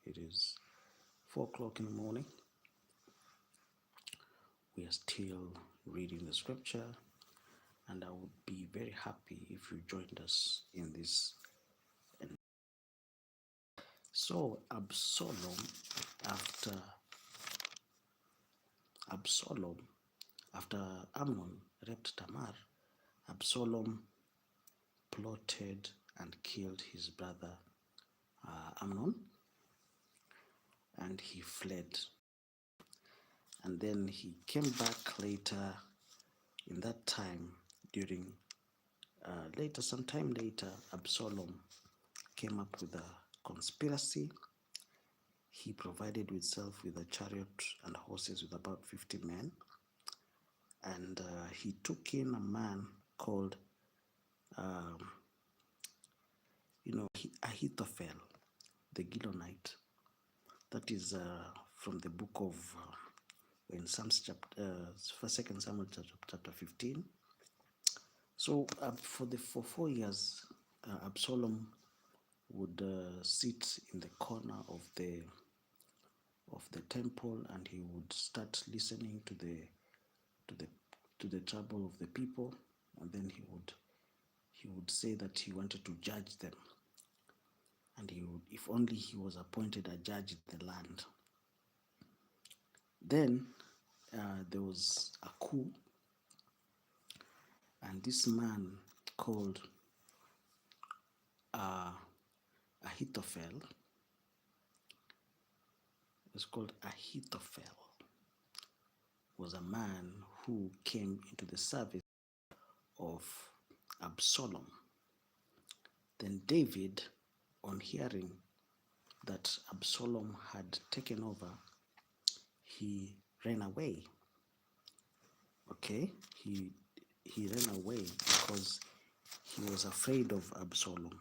It is 4 o'clock in the morning. We are still reading the scripture, and I would be very happy if you joined us in this. So after Absalom, after Amnon raped Tamar, Absalom plotted and killed his brother Amnon, and he fled. And then he came back later in that time during sometime later, Absalom came up with a conspiracy. He provided himself with a chariot and horses with about 50 men. And he took in a man called, Ahithophel, the Gilonite. That is from the book of in Psalms chapter, 2 Samuel chapter 15. So for 4 years, Absalom would sit in the corner of the temple, and he would start listening to the trouble of the people, and then he would say that he wanted to judge them, and he would, if only he was appointed a judge in the land. Then there was a coup, and this man called Ahithophel was a man who came into the service of Absalom. Then David, on hearing that Absalom had taken over, he ran away. Okay, he ran away because he was afraid of Absalom.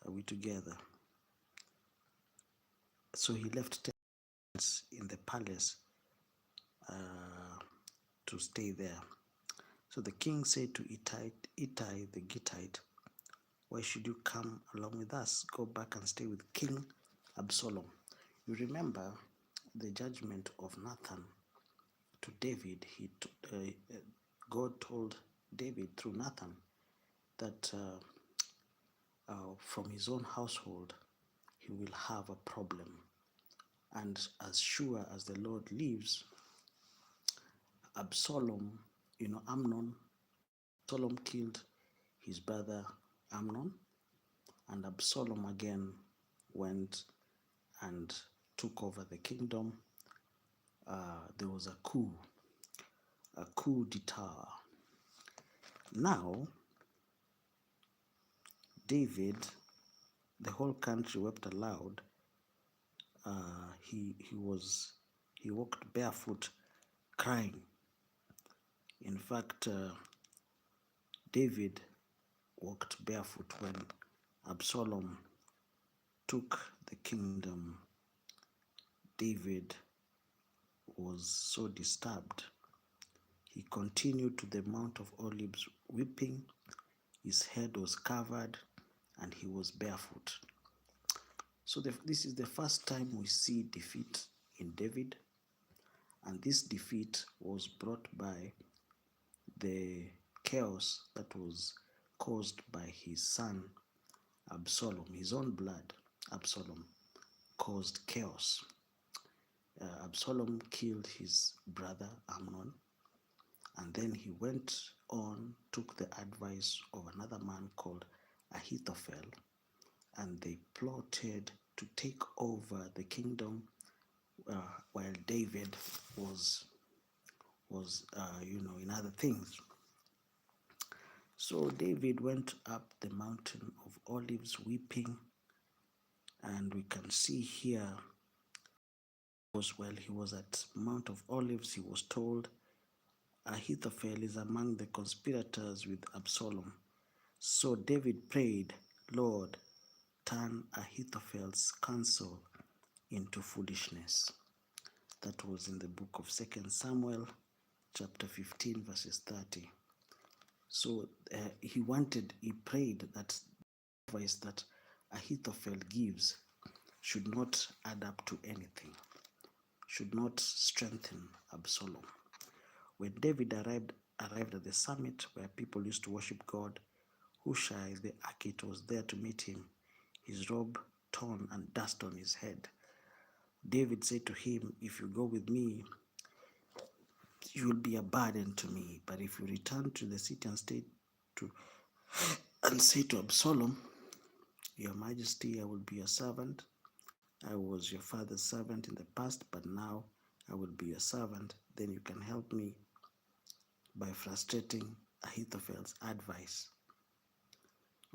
Are we together? So he left tents in the palace to stay there. So the king said to Ittai the Gittite, "Why should you come along with us? Go back and stay with King Absalom." You remember the judgment of Nathan to David. God told David through Nathan that from his own household he will have a problem. And as sure as the Lord lives, Absalom killed his brother Amnon, and Absalom again went and took over the kingdom. There was a coup d'etat. Now, David, the whole country wept aloud. He walked barefoot, crying. In fact, David walked barefoot when Absalom took the kingdom. David was so disturbed. He continued to the Mount of Olives weeping. His head was covered and he was barefoot. So this is the first time we see defeat in David, and this defeat was brought by the chaos that was caused by his son Absalom. His own blood, Absalom, caused chaos. Absalom killed his brother Amnon, and then he went on, took the advice of another man called Ahithophel, and they plotted to take over the kingdom while David was in other things. So David went up the mountain of Olives weeping, and we can see here, while he was at Mount of Olives, he was told, "Ahithophel is among the conspirators with Absalom." So David prayed, "Lord, turn Ahithophel's counsel into foolishness." That was in the book of 2 Samuel chapter 15 verses 30. So he prayed that the advice that Ahithophel gives should not add up to anything, should not strengthen Absalom. When David arrived at the summit where people used to worship God, Hushai the Archite was there to meet him, his robe torn and dust on his head. David said to him, "If you go with me, you will be a burden to me. But if you return to the city and say to Absalom, Your Majesty, I will be your servant. I was your father's servant in the past, but now I will be your servant. Then you can help me by frustrating Ahithophel's advice."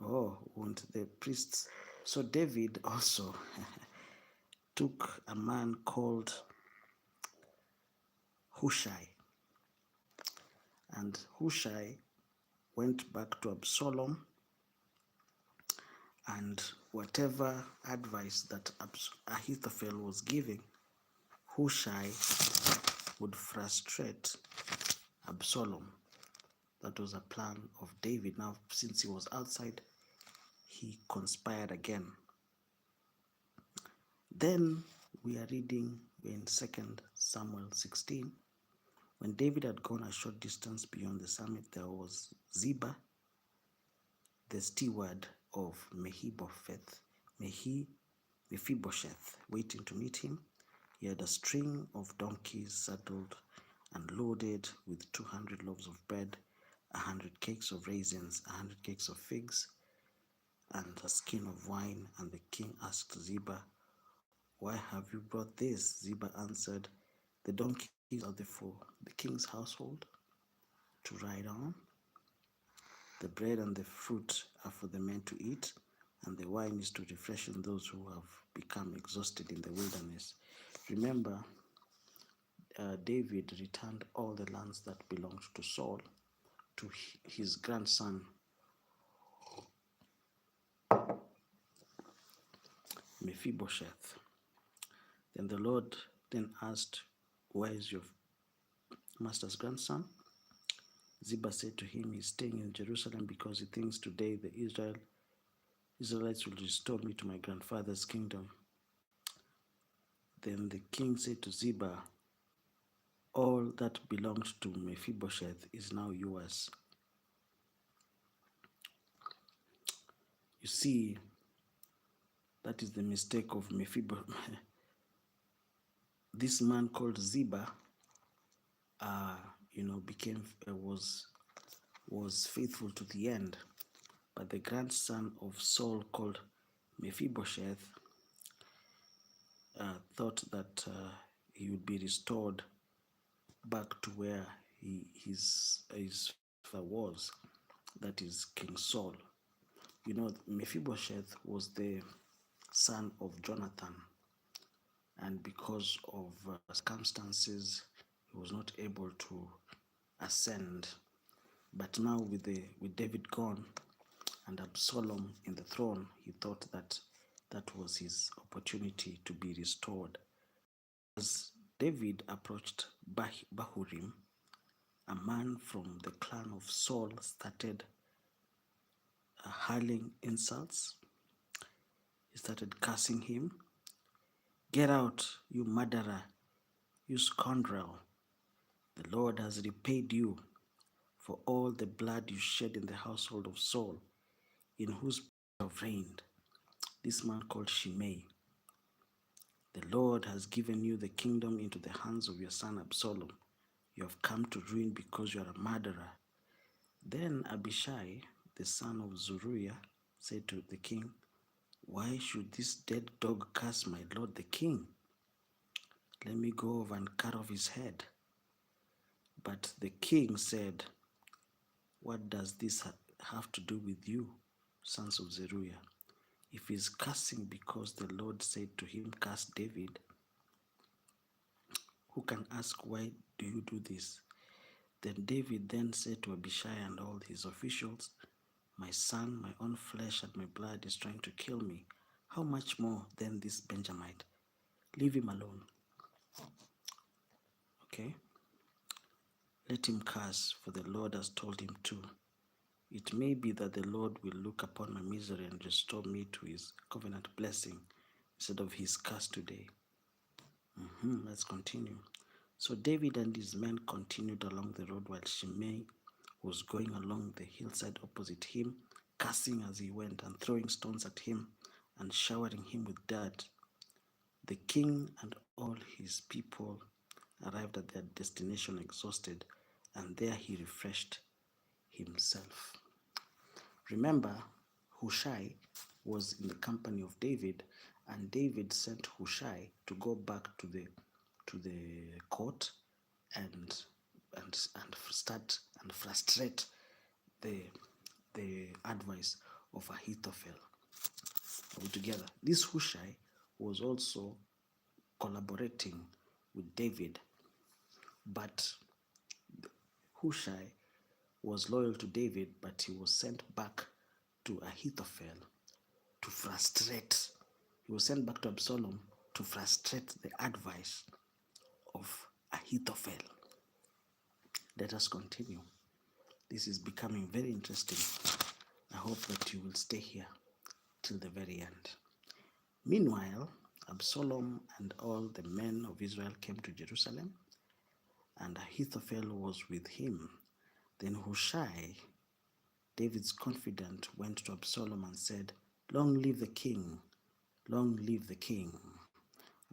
Oh, won't the priests? So David also took a man called Hushai, and Hushai went back to Absalom, and whatever advice that Ahithophel was giving, Hushai would frustrate Absalom. That was a plan of David. Now, since he was outside, he conspired again. Then we are reading in 2 Samuel 16. When David had gone a short distance beyond the summit, there was Ziba, the steward of Mephibosheth, waiting to meet him. He had a string of donkeys saddled and loaded with 200 loaves of bread, 100 cakes of raisins, 100 cakes of figs, and a skin of wine. And the king asked Ziba, "Why have you brought this?" Ziba answered, "The donkeys are for the king's household to ride on. The bread and the fruit are for the men to eat, and the wine is to refreshen those who have become exhausted in the wilderness." Remember, David returned all the lands that belonged to Saul to his grandson Mephibosheth. Then the Lord then asked, "Where is your master's grandson?" Ziba said to him, "He's staying in Jerusalem because he thinks today the Israelites will restore me to my grandfather's kingdom." Then the king said to Ziba, "All that belonged to Mephibosheth is now yours." You see, that is the mistake of Mephibosheth. This man called Ziba, was faithful to the end, but the grandson of Saul called Mephibosheth thought that he would be restored back to where his father was, that is King Saul. You know, Mephibosheth was the son of Jonathan, and because of circumstances, he was not able to ascend. But now with David gone and Absalom in the throne, he thought that that was his opportunity to be restored. As David approached Bahurim, a man from the clan of Saul started hurling insults. He started cursing him. "Get out, you murderer, you scoundrel. The Lord has repaid you for all the blood you shed in the household of Saul, in whose place you have reigned." This man called Shimei. "The Lord has given you the kingdom into the hands of your son Absalom. You have come to ruin because you are a murderer." Then Abishai, the son of Zeruiah, said to the king, "Why should this dead dog curse my lord the king? Let me go over and cut off his head." But the king said, "What does this have to do with you, sons of Zeruiah? If he's cursing because the Lord said to him, 'Curse David,' who can ask, 'Why do you do this?'" Then David then said to Abishai and all his officials, "My son, my own flesh and my blood is trying to kill me. How much more than this Benjamite? Leave him alone." Okay? "Let him curse, for the Lord has told him to. It may be that the Lord will look upon my misery and restore me to his covenant blessing." instead of his curse today. Let's continue. So David and his men continued along the road while Shimei was going along the hillside opposite him, cursing as he went and throwing stones at him and showering him with dirt. The king and all his people arrived at their destination exhausted, and there he refreshed himself. Remember, Hushai was in the company of David, and David sent Hushai to go back to the court and start and frustrate the advice of Ahithophel. Are we together? This Hushai was also collaborating with David, but Hushai was loyal to David, but he was sent back to Ahithophel to frustrate. He was sent back to Absalom to frustrate the advice of Ahithophel. Let us continue. This is becoming very interesting. I hope that you will stay here till the very end. Meanwhile, Absalom and all the men of Israel came to Jerusalem, and Ahithophel was with him. Then Hushai, David's confidant, went to Absalom and said, "Long live the king! Long live the king!"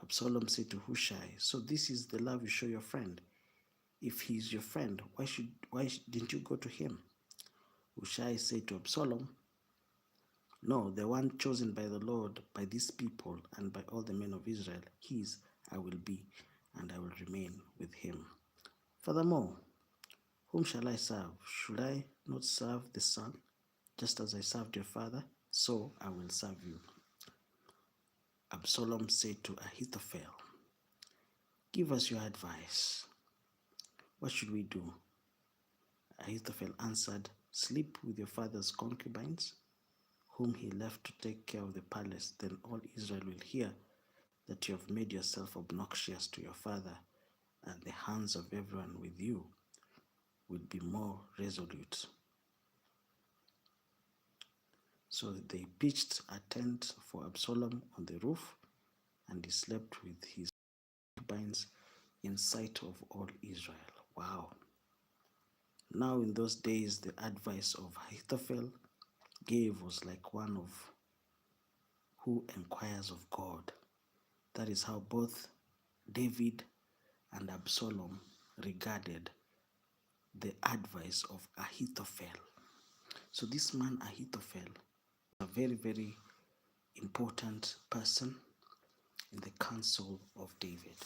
Absalom said to Hushai, "So this is the love you show your friend? If he is your friend, why didn't you go to him?" Hushai said to Absalom, "No, the one chosen by the Lord, by these people, and by all the men of Israel, his I will be, and I will remain with him. Furthermore, whom shall I serve? Should I not serve the son, just as I served your father? So I will serve you." Absalom said to Ahithophel, "Give us your advice. What should we do?" Ahithophel answered, "Sleep with your father's concubines, whom he left to take care of the palace. Then all Israel will hear that you have made yourself obnoxious to your father, and the hands of everyone with you will be more resolute." So they pitched a tent for Absalom on the roof, and he slept with his concubines in sight of all Israel. Wow. Now in those days, the advice of Ahithophel gave was like one of who inquires of God. That is how both David and Absalom regarded the advice of Ahithophel. So this man Ahithophel, a very, very important person in the council of David.